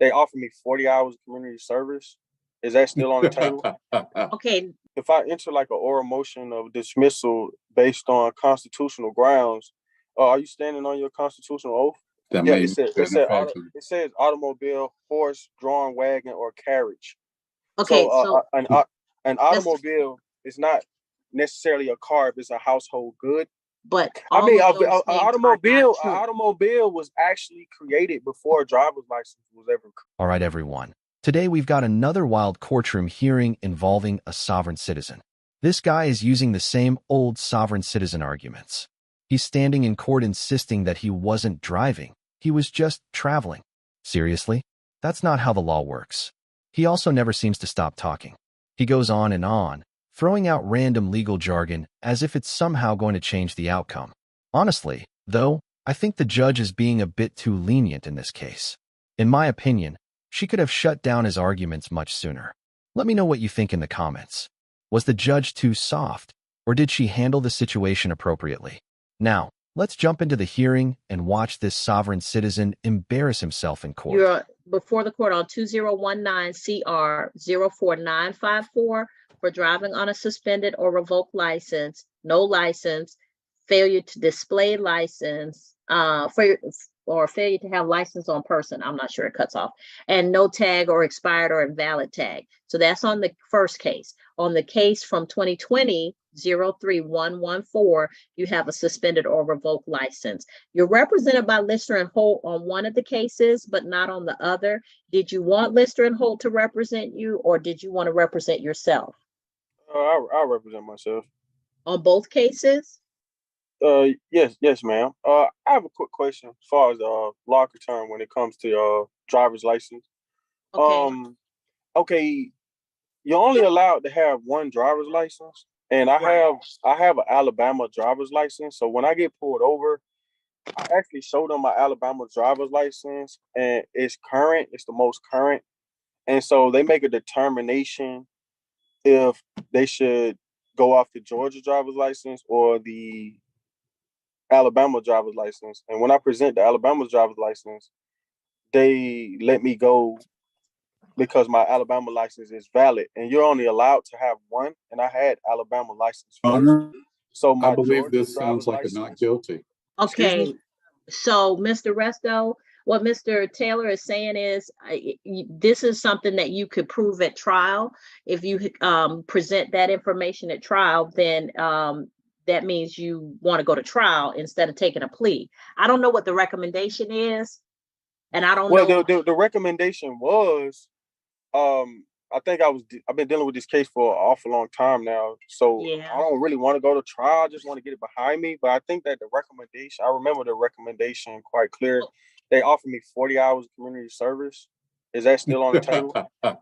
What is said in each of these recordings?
they offer me 40 hours of community service. Is that still on the table? Okay. If I enter like an oral motion of dismissal based on constitutional grounds, are you standing on your constitutional oath? That Yeah, may be ineffective. it says automobile, horse, drawn wagon, or carriage. Okay. So So an Mr. automobile is not necessarily a car if it's a household good. But I all mean, of those things are not an true. automobile was actually created before a driver's license was ever. All right, everyone. Today we've got another wild courtroom hearing involving a sovereign citizen. This guy is using the same old sovereign citizen arguments. He's standing in court insisting that he wasn't driving, he was just traveling. Seriously? That's not how the law works. He also never seems to stop talking. He goes on, throwing out random legal jargon as if it's somehow going to change the outcome. Honestly, though, I think the judge is being a bit too lenient in this case. In my opinion, she could have shut down his arguments much sooner. Let me know what you think in the comments. Was the judge too soft, or did she handle the situation appropriately? Now, let's jump into the hearing and watch this sovereign citizen embarrass himself in court. You're before the court on 2019 CR 04954 for driving on a suspended or revoked license, no license, failure to display license, failure to have license on person. I'm not sure, it cuts off, and no tag or expired or invalid tag. So that's on the first case. On the case from 2020 03114, you have a suspended or revoked license. You're represented by Lister and Holt on one of the cases, but not on the other. Did you want Lister and Holt to represent you, or did you want to represent yourself? I'll represent myself. On both cases? Yes, ma'am. I have a quick question as far as law term when it comes to driver's license. Okay. Okay, you're only allowed to have one driver's license, and I have an Alabama driver's license. So when I get pulled over, I actually show them my Alabama driver's license, and it's current. It's the most current, and so they make a determination if they should go off the Georgia driver's license or the Alabama driver's license. And when I present the Alabama driver's license, they let me go because my Alabama license is valid. And you're only allowed to have one. And I had Alabama license first. Honor, So I my believe Georgia this sounds like a not guilty. Okay. So, Mr. Resto, what Mr. Taylor is saying is this is something that you could prove at trial. If you present that information at trial, then that means you want to go to trial instead of taking a plea. I don't know what the recommendation is, and I don't know. Well, the recommendation was, I think I've been dealing with this case for an awful long time now, so Yeah. I don't really want to go to trial. I just want to get it behind me. But I think that I remember the recommendation quite clear. They offered me 40 hours of community service. Is that still on the table?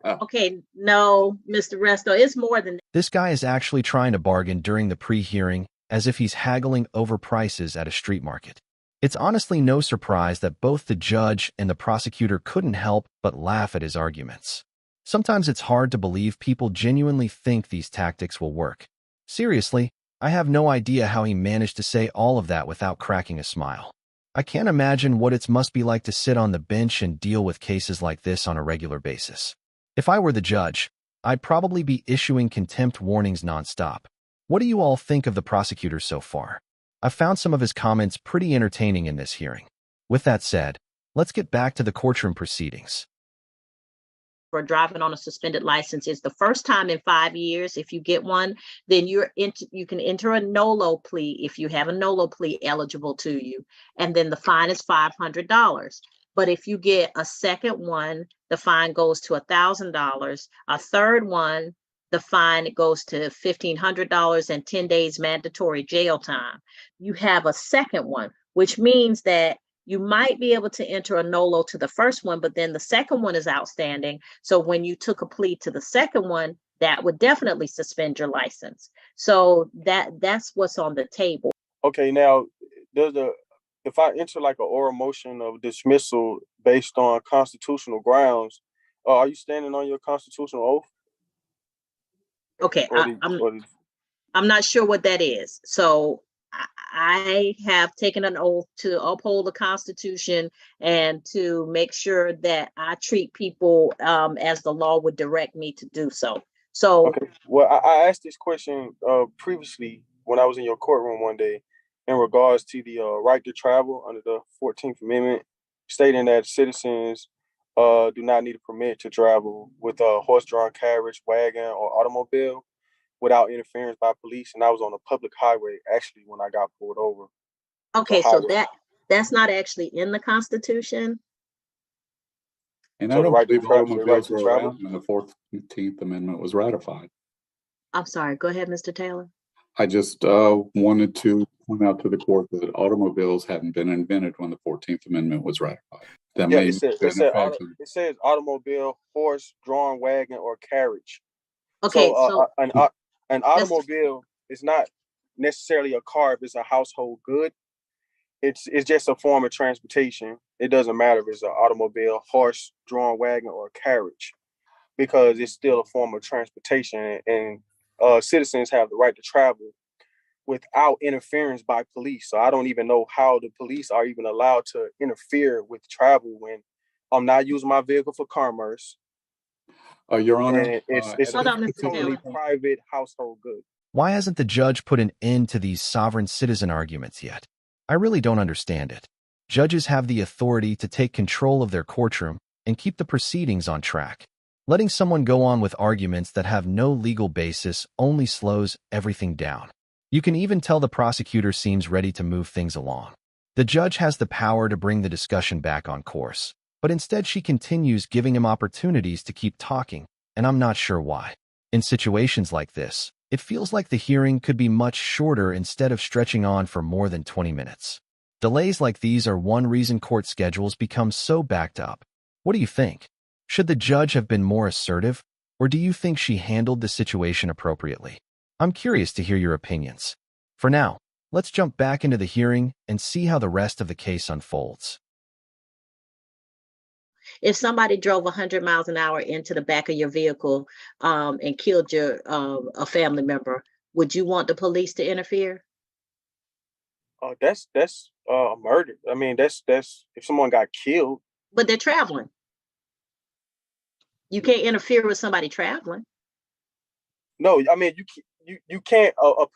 Okay, no, Mr. Resto, it's more than that. This guy is actually trying to bargain during the pre-hearing as if he's haggling over prices at a street market. It's honestly no surprise that both the judge and the prosecutor couldn't help but laugh at his arguments. Sometimes it's hard to believe people genuinely think these tactics will work. Seriously, I have no idea how he managed to say all of that without cracking a smile. I can't imagine what it must be like to sit on the bench and deal with cases like this on a regular basis. If I were the judge, I'd probably be issuing contempt warnings nonstop. What do you all think of the prosecutor so far? I found some of his comments pretty entertaining in this hearing. With that said, let's get back to the courtroom proceedings. For driving on a suspended license is the first time in 5 years. If you get one, then you can enter a NOLO plea if you have a NOLO plea eligible to you, and then the fine is $500. But if you get a second one, the fine goes to $1,000. A third one, the fine goes to $1,500 and 10 days mandatory jail time. You have a second one, which means that you might be able to enter a NOLO to the first one, but then the second one is outstanding. So when you took a plea to the second one, that would definitely suspend your license. So that's what's on the table. Okay, now if I enter like an oral motion of dismissal based on constitutional grounds, are you standing on your constitutional oath? Okay, I'm not sure what that is. So I have taken an oath to uphold the Constitution and to make sure that I treat people as the law would direct me to do so. So, Okay. Well, I asked this question previously when I was in your courtroom one day in regards to the right to travel under the 14th Amendment, stating that citizens do not need a permit to travel with a horse-drawn carriage, wagon, or automobile without interference by police. And I was on a public highway actually when I got pulled over. okay, so that's not actually in the Constitution. And I So the don't right to believe travel, the right automobiles to were travel. around when the 14th Amendment was ratified. I'm sorry. Go ahead, Mr. Taylor. I just wanted to point out to the court that automobiles hadn't been invented when the 14th Amendment was ratified. That Yeah, may it says automobile, horse-drawn wagon, or carriage. Okay, So so an automobile is not necessarily a car if it's a household good. It's just a form of transportation. It doesn't matter if it's an automobile, horse-drawn wagon, or carriage, because it's still a form of transportation, and citizens have the right to travel without interference by police. So I don't even know how the police are even allowed to interfere with travel when I'm not using my vehicle for commerce. Your Honor, And it's hold a on, Mr. totally Taylor. private household good. Why hasn't the judge put an end to these sovereign citizen arguments yet? I really don't understand it. Judges have the authority to take control of their courtroom and keep the proceedings on track. Letting someone go on with arguments that have no legal basis only slows everything down. You can even tell the prosecutor seems ready to move things along. The judge has the power to bring the discussion back on course, but instead she continues giving him opportunities to keep talking, and I'm not sure why. In situations like this, it feels like the hearing could be much shorter instead of stretching on for more than 20 minutes. Delays like these are one reason court schedules become so backed up. What do you think? Should the judge have been more assertive, or do you think she handled the situation appropriately? I'm curious to hear your opinions. For now, let's jump back into the hearing and see how the rest of the case unfolds. If somebody drove 100 miles an hour into the back of your vehicle and killed a family member, would you want the police to interfere? That's a murder. I mean, that's if someone got killed. But they're traveling. You can't interfere with somebody traveling. No, I mean you can't.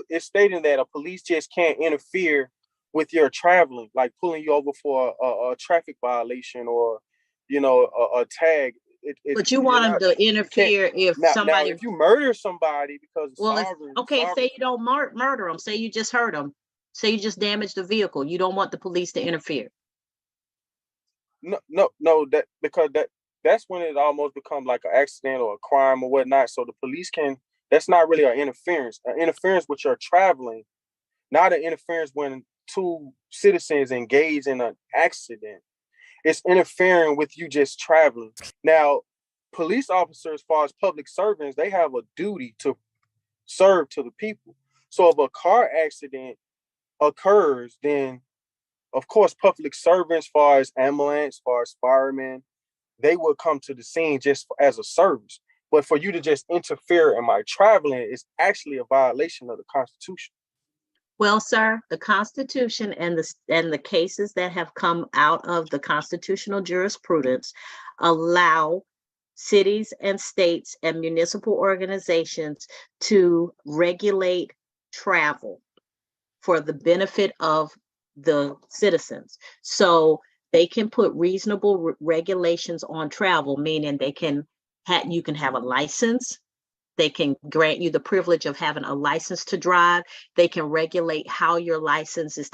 It's stating that a police just can't interfere with your traveling, like pulling you over for a traffic violation or a tag. But you You're want them not. to You can't. interfere if Now, somebody. if you murder somebody because of Well, it's okay. sovereign. Say you don't murder them. Say you just hurt them. Say you just damaged the vehicle. You don't want the police to interfere. No, that because that's when it almost becomes like an accident or a crime or whatnot. So the police can. That's not really an interference. An interference with your traveling, not an interference when two citizens engage in an accident. It's interfering with you just traveling. Now, police officers, as far as public servants, they have a duty to serve to the people. So if a car accident occurs, then of course public servants, as far as ambulance, as far as firemen, they will come to the scene just as a service. But for you to just interfere in my traveling is actually a violation of the Constitution. Well, sir, the Constitution and the cases that have come out of the constitutional jurisprudence allow cities and states and municipal organizations to regulate travel for the benefit of the citizens. So they can put reasonable regulations on travel, meaning you can have a license. They can grant you the privilege of having a license to drive. They can regulate how your license is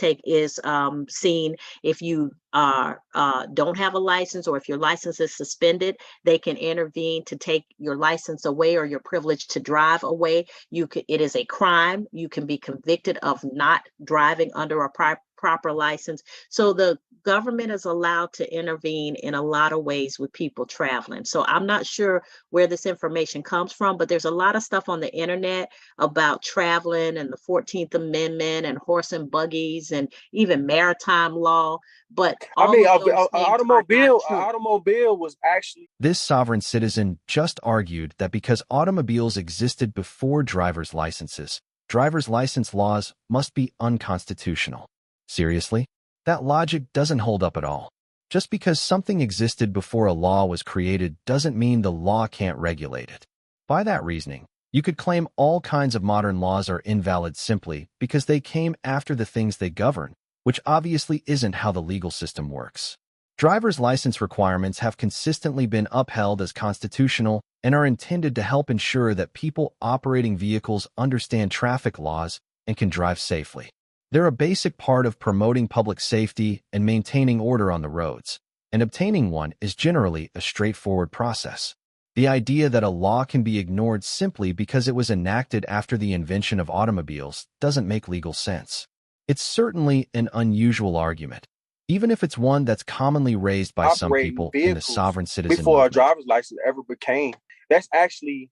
seen. If you don't have a license or if your license is suspended, they can intervene to take your license away or your privilege to drive away. It is a crime. You can be convicted of not driving under a proper license. So the government is allowed to intervene in a lot of ways with people traveling. So I'm not sure where this information comes from, but there's a lot of stuff on the internet about traveling and the 14th Amendment and horse and buggies and even maritime law. But I mean, an automobile was actually. This sovereign citizen just argued that because automobiles existed before driver's licenses, driver's license laws must be unconstitutional. Seriously? That logic doesn't hold up at all. Just because something existed before a law was created doesn't mean the law can't regulate it. By that reasoning, you could claim all kinds of modern laws are invalid simply because they came after the things they govern, which obviously isn't how the legal system works. Driver's license requirements have consistently been upheld as constitutional and are intended to help ensure that people operating vehicles understand traffic laws and can drive safely. They're a basic part of promoting public safety and maintaining order on the roads, and obtaining one is generally a straightforward process. The idea that a law can be ignored simply because it was enacted after the invention of automobiles doesn't make legal sense. It's certainly an unusual argument, even if it's one that's commonly raised by some people in the sovereign citizen before movement. a driver's license ever became. That's actually,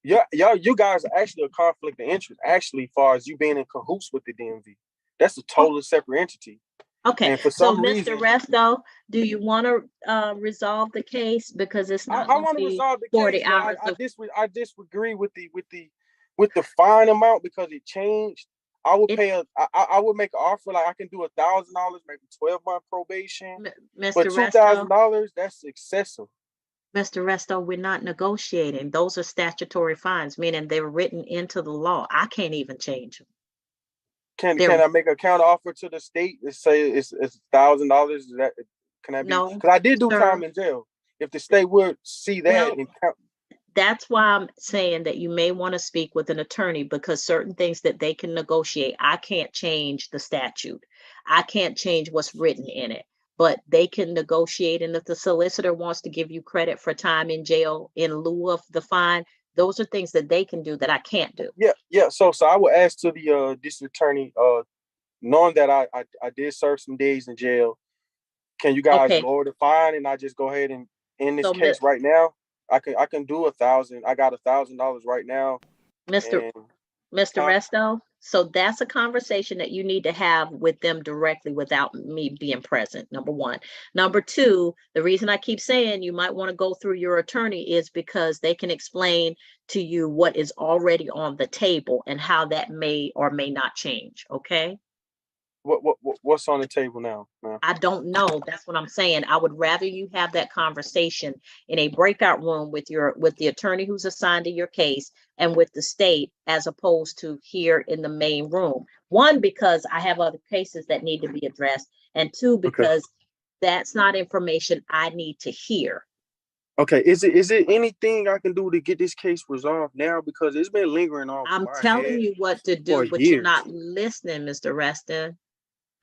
you guys are actually a conflict of interest, actually, as far as you being in cahoots with the DMV. That's a totally separate entity. Okay, And for so some reason, Mr. Resto, do you want to resolve the case? Because it's not I going want to to be resolve the 40 case. hours I of, disagree with the fine amount because it changed. I would I would make an offer like I can do $1,000, maybe 12-month probation. But Mr. Resto, $2,000, that's excessive. Mr. Resto, we're not negotiating. Those are statutory fines, meaning they're written into the law. I can't even change them. Can I make a counter offer to the state and say it's $1,000? That can I be? No, Because I did do sir. time in jail. If the state would see that Well, and count. That's why I'm saying that you may want to speak with an attorney, because certain things that they can negotiate, I can't change the statute. I can't change what's written in it, but they can negotiate. And if the solicitor wants to give you credit for time in jail in lieu of the fine, those are things that they can do that I can't do. Yeah. So I would ask to the district attorney, knowing that I did serve some days in jail, can you guys Okay. lower the fine and I just go ahead and end this So, case right now? I can do 1,000. I got $1,000 right now. Mr. And Resto, so that's a conversation that you need to have with them directly without me being present, number one. Number two, the reason I keep saying you might want to go through your attorney is because they can explain to you what is already on the table and how that may or may not change, okay? what's on the table now? I don't know. That's what I'm saying. I would rather you have that conversation in a breakout room with the attorney who's assigned to your case and with the state, as opposed to here in the main room. One, because I have other cases that need to be addressed, and two, because that's not information I need to hear. Okay, is it anything I can do to get this case resolved now? Because it's been lingering on. I'm telling you what to do, but you're not listening, Mr. Reston.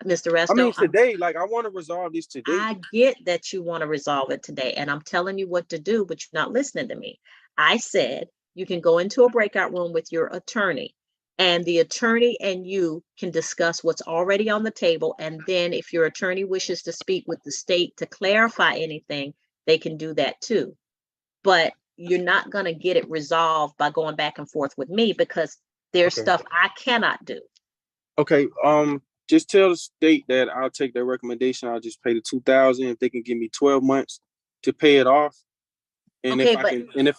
Mr. Resto, I mean, today, like, I want to resolve this today. I get that you want to resolve it today, and I'm telling you what to do, but you're not listening to me. I said you can go into a breakout room with your attorney, and the attorney and you can discuss what's already on the table. And then if your attorney wishes to speak with the state to clarify anything, they can do that too. But you're not going to get it resolved by going back and forth with me, because there's stuff I cannot do. Okay. Just tell the state that I'll take their recommendation. I'll just pay the $2,000 if they can give me 12 months to pay it off. And if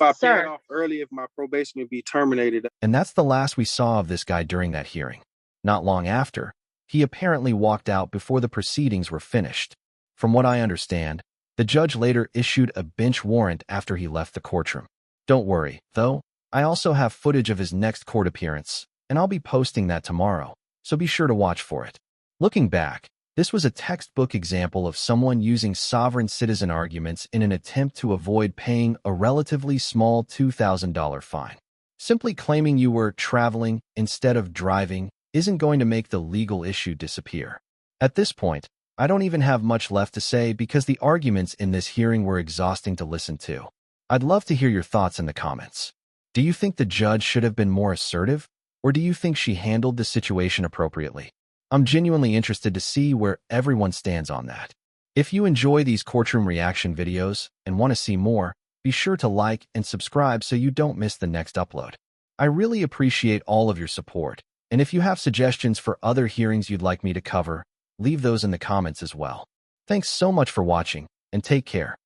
I pay it off early, if my probation will be terminated. And that's the last we saw of this guy during that hearing. Not long after, he apparently walked out before the proceedings were finished. From what I understand, the judge later issued a bench warrant after he left the courtroom. Don't worry, though, I also have footage of his next court appearance, and I'll be posting that tomorrow, so be sure to watch for it. Looking back, this was a textbook example of someone using sovereign citizen arguments in an attempt to avoid paying a relatively small $2,000 fine. Simply claiming you were traveling instead of driving isn't going to make the legal issue disappear. At this point, I don't even have much left to say because the arguments in this hearing were exhausting to listen to. I'd love to hear your thoughts in the comments. Do you think the judge should have been more assertive, or do you think she handled the situation appropriately? I'm genuinely interested to see where everyone stands on that. If you enjoy these courtroom reaction videos and want to see more, be sure to like and subscribe so you don't miss the next upload. I really appreciate all of your support, and if you have suggestions for other hearings you'd like me to cover, leave those in the comments as well. Thanks so much for watching, and take care.